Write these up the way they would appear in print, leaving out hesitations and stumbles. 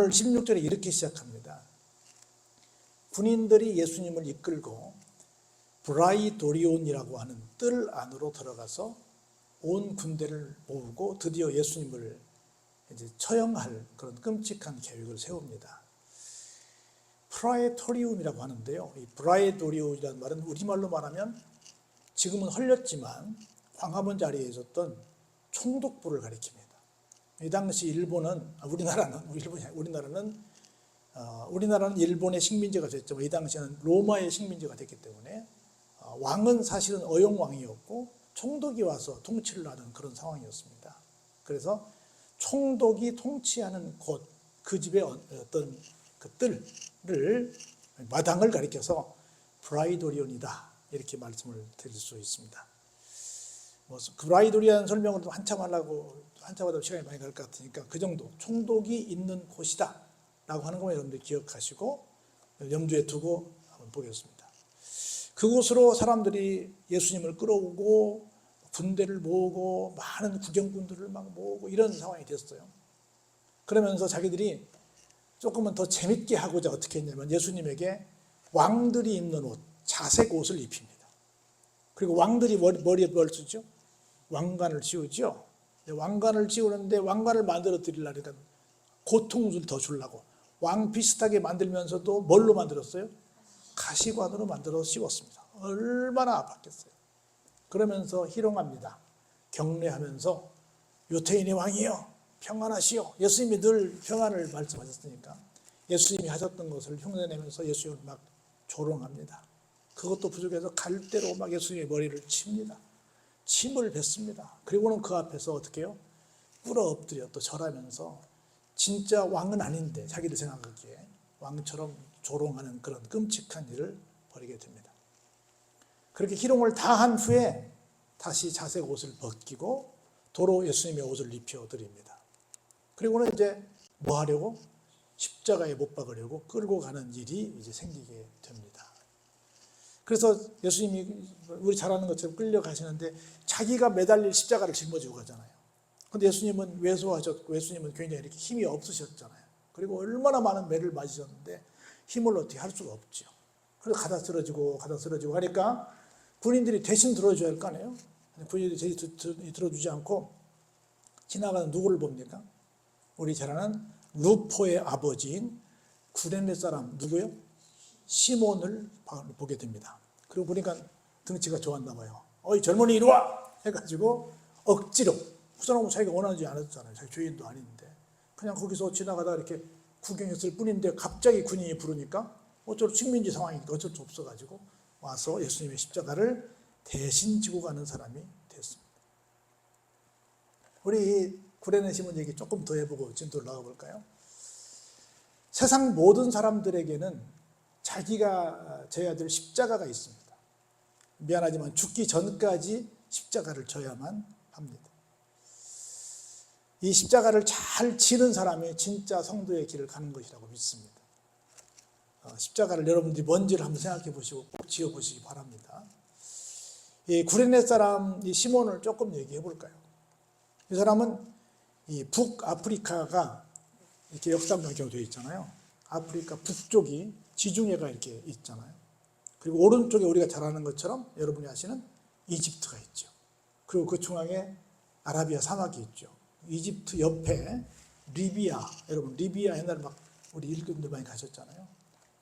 오늘 16절에 이렇게 시작합니다. 군인들이 예수님을 이끌고 브라이도리온이라고 하는 뜰 안으로 들어가서 온 군대를 모으고 드디어 예수님을 이제 처형할 그런 끔찍한 계획을 세웁니다. 프라에토리움이라고 하는데요. 이 브라에토리움이라는 말은 우리말로 말하면 지금은 헐렸지만 광화문 자리에 있었던 총독부를 가리킵니다. 이 당시 우리나라는 일본의 식민지가 됐지만 이 당시에는 로마의 식민지가 됐기 때문에 왕은 사실은 어용왕이었고 총독이 와서 통치를 하는 그런 상황이었습니다. 그래서 총독이 통치하는 곳, 그 집의 어떤 그 뜰을 마당을 가리켜서 브라이도리온이다 이렇게 말씀을 드릴 수 있습니다. 그 브라이도리온 설명을 한참 하다 시간이 많이 갈 것 같으니까 그 정도 총독이 있는 곳이다 라고 하는 것만 여러분들 기억하시고 염두에 두고 한번 보겠습니다. 그곳으로 사람들이 예수님을 끌어오고 군대를 모으고 많은 구경꾼들을 막 모으고 이런 상황이 됐어요. 그러면서 자기들이 조금은 더 재밌게 하고자 어떻게 했냐면 예수님에게 왕들이 입는 옷, 자색 옷을 입힙니다. 그리고 왕들이 머리에 뭘 쓰죠? 왕관을 씌우죠. 왕관을 씌우는데 왕관을 만들어 드리려니까 고통을 더 주려고 왕 비슷하게 만들면서도 뭘로 만들었어요? 가시관으로 만들어 씌웠습니다. 얼마나 아팠겠어요. 그러면서 희롱합니다. 경례하면서 유태인의 왕이여 평안하시오. 예수님이 늘 평안을 말씀하셨으니까 예수님이 하셨던 것을 흉내내면서 예수님을 막 조롱합니다. 그것도 부족해서 갈대로 막 예수님의 머리를 칩니다. 침을 뱉습니다. 그리고는 그 앞에서 어떻게 해요? 꿇어 엎드려 또 절하면서 진짜 왕은 아닌데 자기들 생각하기에 왕처럼 조롱하는 그런 끔찍한 일을 벌이게 됩니다. 그렇게 희롱을 다 한 후에 다시 자색 옷을 벗기고 도로 예수님의 옷을 입혀드립니다. 그리고는 이제 뭐 하려고? 십자가에 못 박으려고 끌고 가는 일이 이제 생기게 됩니다. 그래서 예수님이 우리 잘 아는 것처럼 끌려가시는데 자기가 매달릴 십자가를 짊어지고 가잖아요. 그런데 예수님은 왜소하셨고 예수님은 굉장히 이렇게 힘이 없으셨잖아요. 그리고 얼마나 많은 매를 맞으셨는데 힘을 어떻게 할 수가 없죠. 그래서 가다 쓰러지고 하니까 군인들이 대신 들어줘야 할 거 아니에요. 군인들이 대신 들어주지 않고 지나가는 누구를 봅니까? 우리 잘 아는 루포의 아버지인 구레네 사람 누구요? 시몬을 보게 됩니다. 그리고 보니까 등치가 좋았나 봐요. 어이 젊은이 이리 와! 해가지고 억지로 그 사람은 자기가 원하지 않았잖아요. 자기 죄인도 아닌데 그냥 거기서 지나가다 이렇게 구경했을 뿐인데 갑자기 군인이 부르니까 어쩔 식민지 상황이니까 어쩔 수 없어가지고 와서 예수님의 십자가를 대신 지고 가는 사람이 됐습니다. 우리 구레네 시몬 얘기 조금 더 해보고 진도를 나가볼까요? 세상 모든 사람들에게는 자기가 져야 될 십자가가 있습니다. 미안하지만 죽기 전까지 십자가를 져야만 합니다. 이 십자가를 잘 지는 사람이 진짜 성도의 길을 가는 것이라고 믿습니다. 십자가를 여러분들이 뭔지를 한번 생각해 보시고 꼭 지어 보시기 바랍니다. 이 구레네 사람 이 시몬을 조금 얘기해 볼까요? 이 사람은 이 북아프리카가 이렇게 역삼각형으로 되어 있잖아요. 아프리카 북쪽이 지중해가 이렇게 있잖아요. 그리고 오른쪽에 우리가 잘 아는 것처럼 여러분이 아시는 이집트가 있죠. 그리고 그 중앙에 아라비아 사막이 있죠. 이집트 옆에 리비아, 여러분 리비아 옛날에 막 우리 일꾼들 많이 가셨잖아요.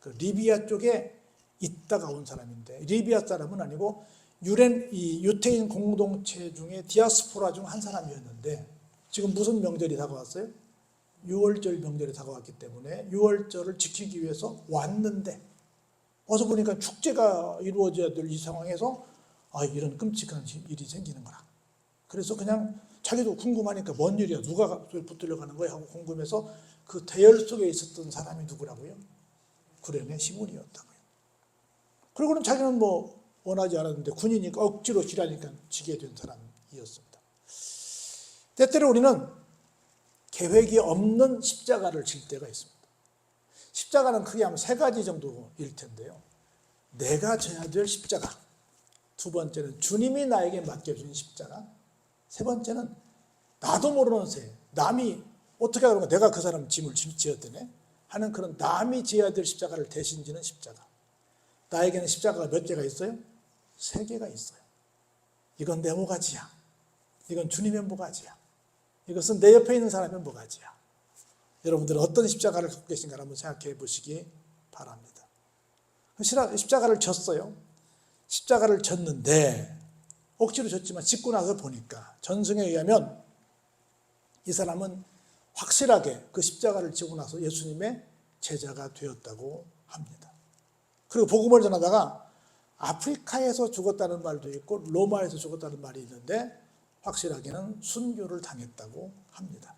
그 리비아 쪽에 있다가 온 사람인데 리비아 사람은 아니고 유태인 공동체 중에 디아스포라 중 한 사람이었는데 지금 무슨 명절이 다가왔어요? 6월절 명절이 다가왔기 때문에 6월절을 지키기 위해서 왔는데 와서 보니까 축제가 이루어져야 될 이 상황에서 이런 끔찍한 일이 생기는 거라. 그래서 그냥 자기도 궁금하니까 뭔 일이야? 누가 붙들려 가는 거야? 하고 궁금해서 그 대열 속에 있었던 사람이 누구라고요? 구레네 시몬이었다고요. 그리고는 자기는 뭐 원하지 않았는데 군인이니까 억지로 지라니까 지게 된 사람이었습니다. 때때로 우리는 계획이 없는 십자가를 질 때가 있습니다. 십자가는 크게 하면 세 가지 정도일 텐데요. 내가 져야 될 십자가, 두 번째는 주님이 나에게 맡겨준 십자가, 세 번째는 나도 모르는 새, 남이 어떻게 하는 거야? 내가 그 사람 짐을 지었더니 하는 그런 남이 지어야 될 십자가를 대신 지는 십자가. 나에게는 십자가가 몇 개가 있어요? 3개가 있어요. 이건 내 모가지야. 이건 주님의 모가지야. 이것은 내 옆에 있는 사람의 모가지야. 여러분들은 어떤 십자가를 갖고 계신가 한번 생각해 보시기 바랍니다. 십자가를 졌어요. 십자가를 졌는데 억지로 졌지만 짓고 나서 보니까 전승에 의하면 이 사람은 확실하게 그 십자가를 지고 나서 예수님의 제자가 되었다고 합니다. 그리고 복음을 전하다가 아프리카에서 죽었다는 말도 있고 로마에서 죽었다는 말이 있는데 확실하게는 순교를 당했다고 합니다.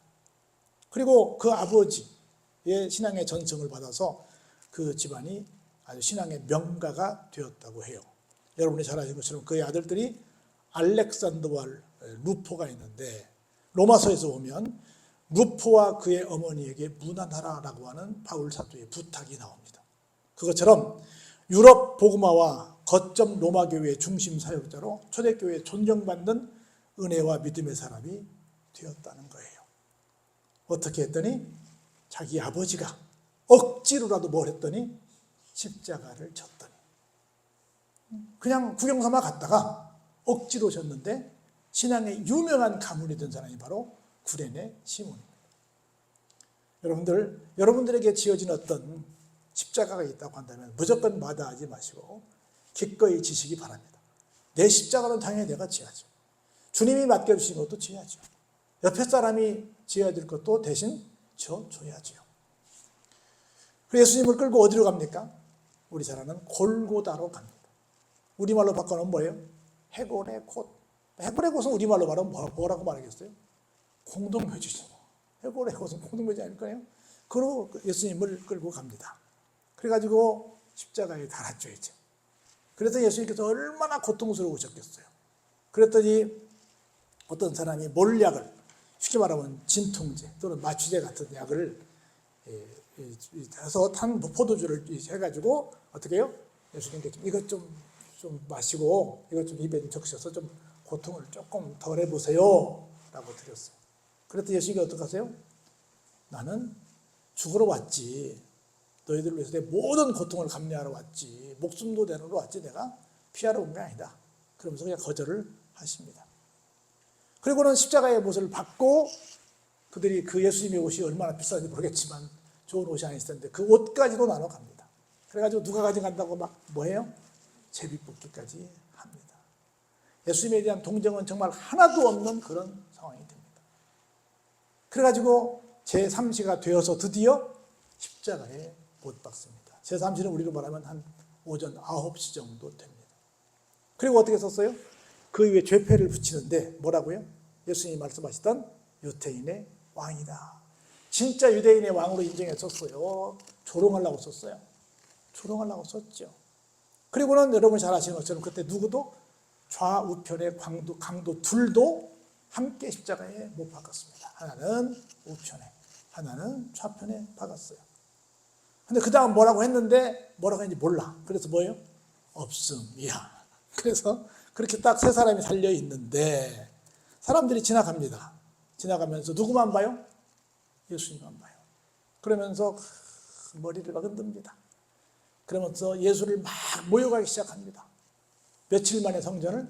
그리고 그 아버지의 신앙의 전승을 받아서 그 집안이 아주 신앙의 명가가 되었다고 해요. 여러분이 잘 아시는 것처럼 그의 아들들이 알렉산더와 루포가 있는데 로마서에서 보면 루포와 그의 어머니에게 문안하라라고 하는 바울 사도의 부탁이 나옵니다. 그것처럼 유럽 복음화와 거점 로마 교회의 중심 사역자로 초대교회에 존경받는 은혜와 믿음의 사람이 되었다는 거예요. 어떻게 했더니 자기 아버지가 억지로라도 뭘 했더니 십자가를 졌더니 그냥 구경삼아 갔다가 억지로 졌는데 신앙의 유명한 가문이 된 사람이 바로 구레네 시몬입니다. 여러분들에게 지어진 어떤 십자가가 있다고 한다면 무조건 마다하지 마시고 기꺼이 지시기 바랍니다. 내 십자가는 당연히 내가 지어야죠. 주님이 맡겨주신 것도 지어야죠. 옆에 사람이 지어야 될 것도 대신 져줘야죠. 예수님을 끌고 어디로 갑니까? 우리 잘 아는 골고다로 갑니다. 우리말로 바꿔놓으면 뭐예요? 해골의 곳. 해골의 곳은 우리말로 말하면 뭐라고 말하겠어요? 공동묘지죠. 해골의 곳은 공동묘지 아닐까요? 그리고 예수님을 끌고 갑니다. 그래가지고 십자가에 달았죠, 이제. 그래서 예수님께서 얼마나 고통스러우셨겠어요. 그랬더니 어떤 사람이 몰약을, 쉽게 말하면 진통제 또는 마취제 같은 약을 해서 탄 포도주를 해가지고 어떻게 해요? 예수님께 이것 좀 마시고 이것 좀 입에 적셔서 좀 고통을 조금 덜 해보세요 라고 드렸어요. 그랬더니 예수님이 어떻게 하세요? 나는 죽으러 왔지. 너희들을 위해서 내 모든 고통을 감내하러 왔지. 목숨도 내놓으러 왔지. 내가 피하러 온 게 아니다. 그러면서 그냥 거절을 하십니다. 그리고는 십자가의 못을 받고 그들이 그 예수님의 옷이 얼마나 비싼지 모르겠지만 좋은 옷이 아니었을 텐데 그 옷까지도 나눠 갑니다. 그래가지고 누가 가져간다고 막 뭐해요? 제비뽑기까지 합니다. 예수님에 대한 동정은 정말 하나도 없는 그런 상황이 됩니다. 그래가지고 제3시가 되어서 드디어 십자가에 못 박습니다. 제3시는 우리로 말하면 한 오전 9시 정도 됩니다. 그리고 어떻게 썼어요? 그 위에 죄패를 붙이는데 뭐라고요? 예수님이 말씀하시던 유대인의 왕이다. 진짜 유대인의 왕으로 인정했었어요. 조롱하려고 썼어요. 조롱하려고 썼죠. 그리고는 여러분 잘 아시는 것처럼 그때 누구도 좌우편의 강도 둘도 함께 십자가에 못 박았습니다. 하나는 우편에, 하나는 좌편에 박았어요. 근데 그 다음 뭐라고 했는데 뭐라고 했는지 몰라. 그래서 뭐예요? 없음이야. 그래서 그렇게 딱 3사람이 살려 있는데 사람들이 지나갑니다. 지나가면서 누구만 봐요? 예수님만 봐요. 그러면서 머리를 막 흔듭니다. 그러면서 예수를 막 모욕하기 시작합니다. 며칠 만에 성전을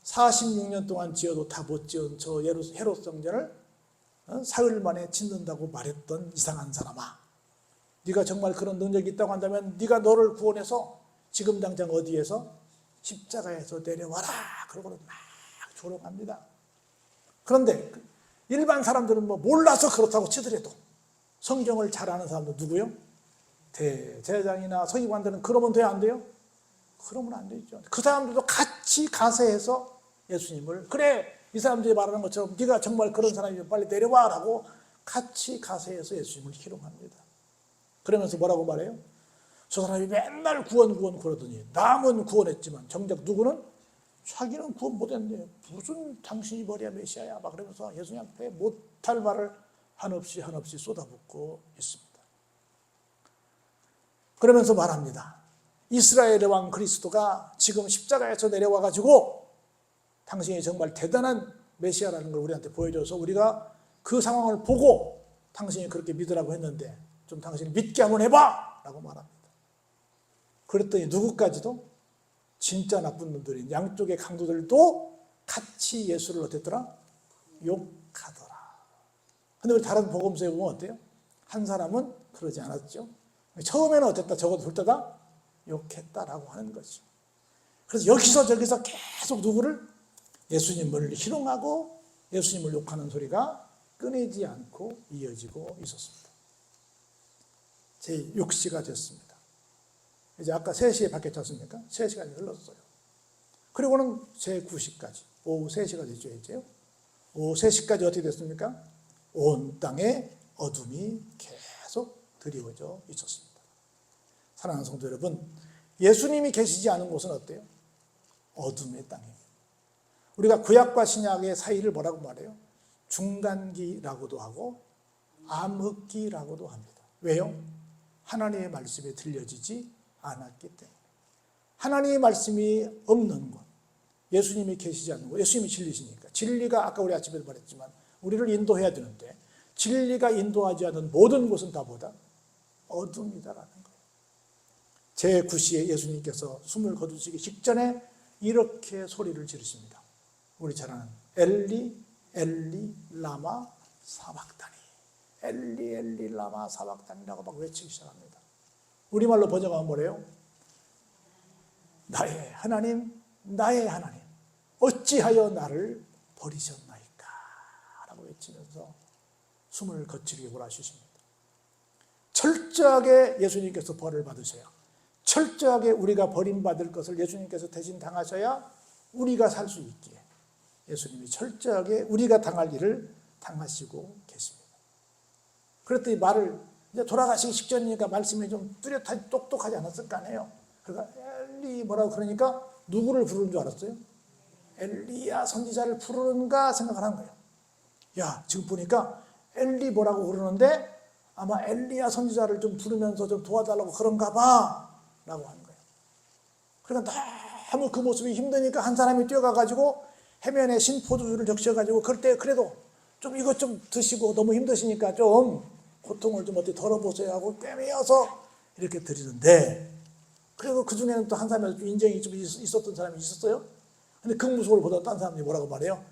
46년 동안 지어도 다 못 지은 저 헤롯 성전을 사흘 만에 짓는다고 말했던 이상한 사람아, 네가 정말 그런 능력이 있다고 한다면 네가 너를 구원해서 지금 당장 어디에서? 십자가에서 내려와라. 그러고는 막 조롱합니다. 그런데 일반 사람들은 뭐 몰라서 그렇다고 치더라도 성경을 잘 아는 사람들 누구요? 대제사장이나 서기관들은 그러면 돼요, 안 돼요? 그러면 안 되죠. 그 사람들도 같이 가세해서 예수님을, 그래 이 사람들이 말하는 것처럼 네가 정말 그런 사람이면 빨리 내려와라고 같이 가세해서 예수님을 희롱합니다. 그러면서 뭐라고 말해요? 저 사람이 맨날 구원 그러더니 남은 구원했지만 정작 누구는 자기는 구원 못했네. 무슨 당신이 머리야 메시아야 막 그러면서 예수님 앞에 못할 말을 한없이 쏟아붓고 있습니다. 그러면서 말합니다. 이스라엘의 왕 그리스도가 지금 십자가에서 내려와가지고 당신이 정말 대단한 메시아라는 걸 우리한테 보여줘서 우리가 그 상황을 보고 당신이 그렇게 믿으라고 했는데 좀 당신이 믿게 한번 해봐! 라고 말합니다. 그랬더니 누구까지도 진짜 나쁜 놈들인 양쪽의 강도들도 같이 예수를 어땠더라? 욕하더라. 근데 우리 다른 복음서에 보면 어때요? 한 사람은 그러지 않았죠. 처음에는 어땠다? 적어도 둘 다 욕했다라고 하는 거죠. 그래서 여기서 저기서 계속 누구를? 예수님을 희롱하고 예수님을 욕하는 소리가 끊이지 않고 이어지고 있었습니다. 제6시가 됐습니다. 이제 아까 3시에 바뀌었지 않습니까? 3시간이 흘렀어요. 그리고는 제9시까지, 오후 3시가 됐죠, 이제요. 오후 3시까지 어떻게 됐습니까? 온 땅에 어둠이 계속 드리워져 있었습니다. 사랑하는 성도 여러분, 예수님이 계시지 않은 곳은 어때요? 어둠의 땅입니다. 우리가 구약과 신약의 사이를 뭐라고 말해요? 중간기라고도 하고 암흑기라고도 합니다. 왜요? 하나님의 말씀이 들려지지 않았기 때문에. 하나님의 말씀이 없는 곳, 예수님이 계시지 않는 곳, 예수님이 진리시니까. 진리가 아까 우리 아침에도 말했지만 우리를 인도해야 되는데 진리가 인도하지 않는 모든 곳은 다 뭐다? 어둠이다라는 거예요. 제9시에 예수님께서 숨을 거두시기 직전에 이렇게 소리를 지르십니다. 우리 잘 아는 엘리 엘리 라마 사박다니, 엘리 엘리 라마 사박다니라고 막 외치기 시작합니다. 우리말로 번역하면 뭐래요? 나의 하나님, 나의 하나님, 어찌하여 나를 버리셨나이까? 라고 외치면서 숨을 거칠게 몰아쉬십니다. 철저하게 예수님께서 벌을 받으셔야, 철저하게 우리가 버림받을 것을 예수님께서 대신 당하셔야 우리가 살 수 있기에 예수님이 철저하게 우리가 당할 일을 당하시고 계십니다. 그랬더니 말을, 이제 돌아가시기 직전이니까 말씀이 좀 뚜렷하지, 똑똑하지 않았을 거 아니에요. 그러니까 엘리 뭐라고 그러니까 누구를 부르는 줄 알았어요? 엘리야 선지자를 부르는가 생각을 한 거예요. 야, 지금 보니까 엘리 뭐라고 그러는데 아마 엘리야 선지자를 좀 부르면서 좀 도와달라고 그런가 봐 라고 하는 거예요. 그러니까 너무 그 모습이 힘드니까 한 사람이 뛰어가가지고 해면에 신포도주를 적셔가지고 그럴 때 그래도 좀 이것 좀 드시고 너무 힘드시니까 좀 고통을 좀 어떻게 덜어보세요 하고 꿰매어서 이렇게 드리는데, 그리고 그 중에는 또 한 사람이 좀 인정이 좀 있었던 사람이 있었어요. 근데 그 모습을 보다 딴 사람들이 뭐라고 말해요?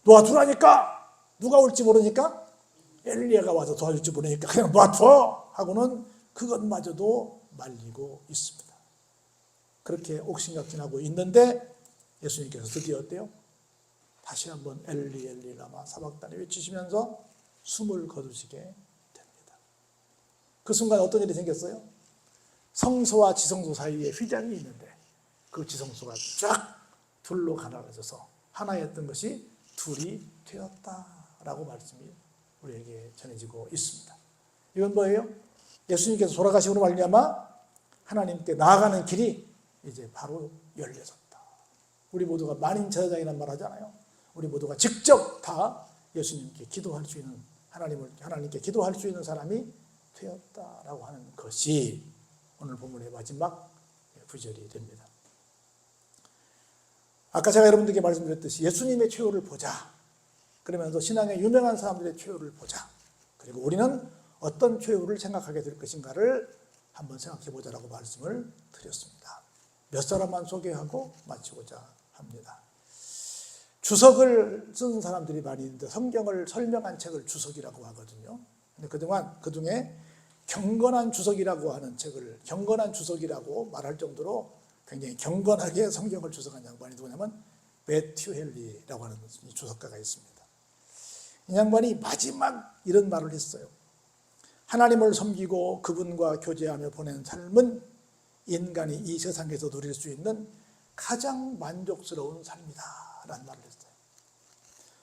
놔두라니까! 누가 올지 모르니까? 엘리야가 와서 도와줄지 모르니까 그냥 놔둬! 하고는 그것마저도 말리고 있습니다. 그렇게 옥신각신하고 있는데 예수님께서 드디어 어때요? 다시 한번 엘리 엘리 라마 사박다니 외치시면서 숨을 거두시게 됩니다. 그 순간 어떤 일이 생겼어요? 성소와 지성소 사이에 휘장이 있는데 그 지성소가 쫙 둘로 갈라져서 하나였던 것이 둘이 되었다라고 말씀이 우리에게 전해지고 있습니다. 이건 뭐예요? 예수님께서 돌아가시고 말미암아 하나님께 나아가는 길이 이제 바로 열려졌다. 우리 모두가 만인제사장이라는 말 하잖아요. 우리 모두가 직접 다 예수님께 기도할 수 있는, 하나님께 기도할 수 있는 사람이 되었다라고 하는 것이 오늘 본문의 마지막 구절이 됩니다. 아까 제가 여러분들께 말씀드렸듯이 예수님의 최후를 보자. 그러면서 신앙의 유명한 사람들의 최후를 보자. 그리고 우리는 어떤 최후를 생각하게 될 것인가를 한번 생각해 보자라고 말씀을 드렸습니다. 몇 사람만 소개하고 마치고자 합니다. 주석을 쓴 사람들이 많이 있는데 성경을 설명한 책을 주석이라고 하거든요. 근데 그중에 경건한 주석이라고 하는 책을 경건한 주석이라고 말할 정도로 굉장히 경건하게 성경을 주석한 양반이 누구냐면 매튜 헨리라고 하는 주석가가 있습니다. 이 양반이 마지막 이런 말을 했어요. 하나님을 섬기고 그분과 교제하며 보낸 삶은 인간이 이 세상에서 누릴 수 있는 가장 만족스러운 삶이다 라는 말을 했어요.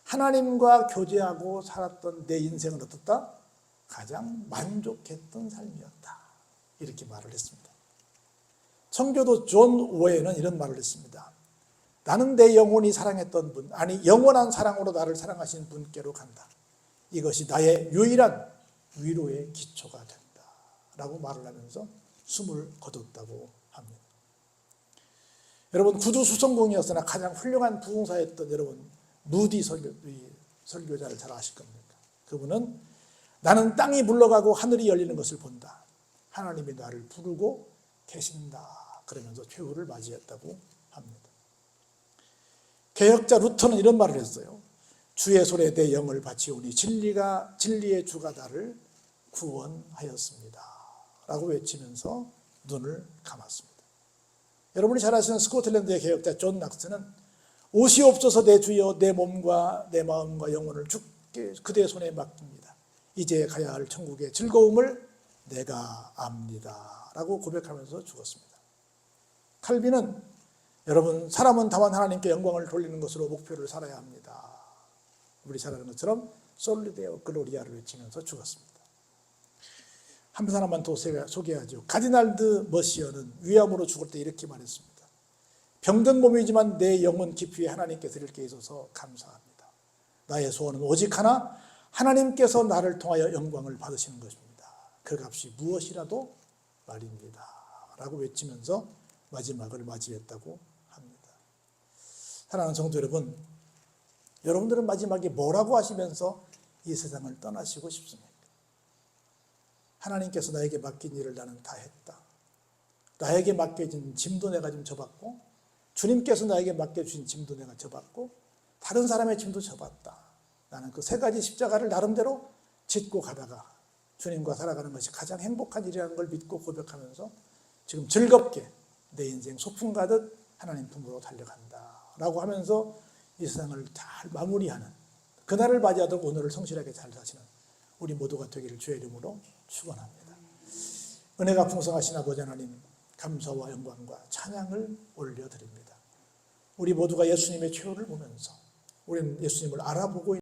하나님과 교제하고 살았던 내 인생은 어떻다? 가장 만족했던 삶이었다. 이렇게 말을 했습니다. 청교도 존 오웨는 이런 말을 했습니다. 나는 내 영혼이 사랑했던 분, 아니 영원한 사랑으로 나를 사랑하신 분께로 간다. 이것이 나의 유일한 위로의 기초가 된다 라고 말을 하면서 숨을 거뒀다고 합니다. 여러분, 구두수성공이었으나 가장 훌륭한 부흥사였던 여러분 무디 설교자를 잘 아실 겁니다. 그분은 나는 땅이 물러가고 하늘이 열리는 것을 본다. 하나님이 나를 부르고 계신다. 그러면서 최후를 맞이했다고 합니다. 개혁자 루터는 이런 말을 했어요. 주의 손에 내 영을 바치오니 진리의 주가 나를 구원하였습니다. 라고 외치면서 눈을 감았습니다. 여러분이 잘 아시는 스코틀랜드의 개혁자 존 낙스는 옷이 없어서 내 주여 내 몸과 내 마음과 영혼을 주께 그대 손에 맡깁니다. 이제 가야 할 천국의 즐거움을 내가 압니다. 라고 고백하면서 죽었습니다. 칼빈은 여러분 사람은 다만 하나님께 영광을 돌리는 것으로 목표를 살아야 합니다. 우리 잘 아는 것처럼 솔리데오 글로리아를 외치면서 죽었습니다. 한 사람만 더 소개하죠. 가디날드 머시어는 위암으로 죽을 때 이렇게 말했습니다. 병든 몸이지만 내 영혼 깊이에 하나님께 드릴 게 있어서 감사합니다. 나의 소원은 오직 하나, 하나님께서 나를 통하여 영광을 받으시는 것입니다. 그 값이 무엇이라도 말입니다. 라고 외치면서 마지막을 맞이했다고 합니다. 사랑하는 성도 여러분, 여러분들은 마지막에 뭐라고 하시면서 이 세상을 떠나시고 싶습니까? 하나님께서 나에게 맡긴 일을 나는 다 했다. 나에게 맡겨진 짐도 내가 좀 져봤고, 주님께서 나에게 맡겨주신 짐도 내가 져봤고, 다른 사람의 짐도 져봤다. 나는 그 세 가지 십자가를 나름대로 짚고 가다가 주님과 살아가는 것이 가장 행복한 일이라는 걸 믿고 고백하면서 지금 즐겁게 내 인생 소풍 가듯 하나님 품으로 달려간다. 라고 하면서 이 세상을 잘 마무리하는 그날을 맞이하도록 오늘을 성실하게 잘 사시는 우리 모두가 되기를 주의 이름으로 축원합니다. 은혜가 풍성하신 아버지 하나님, 감사와 영광과 찬양을 올려드립니다. 우리 모두가 예수님의 최후를 보면서 우리는 예수님을 알아보고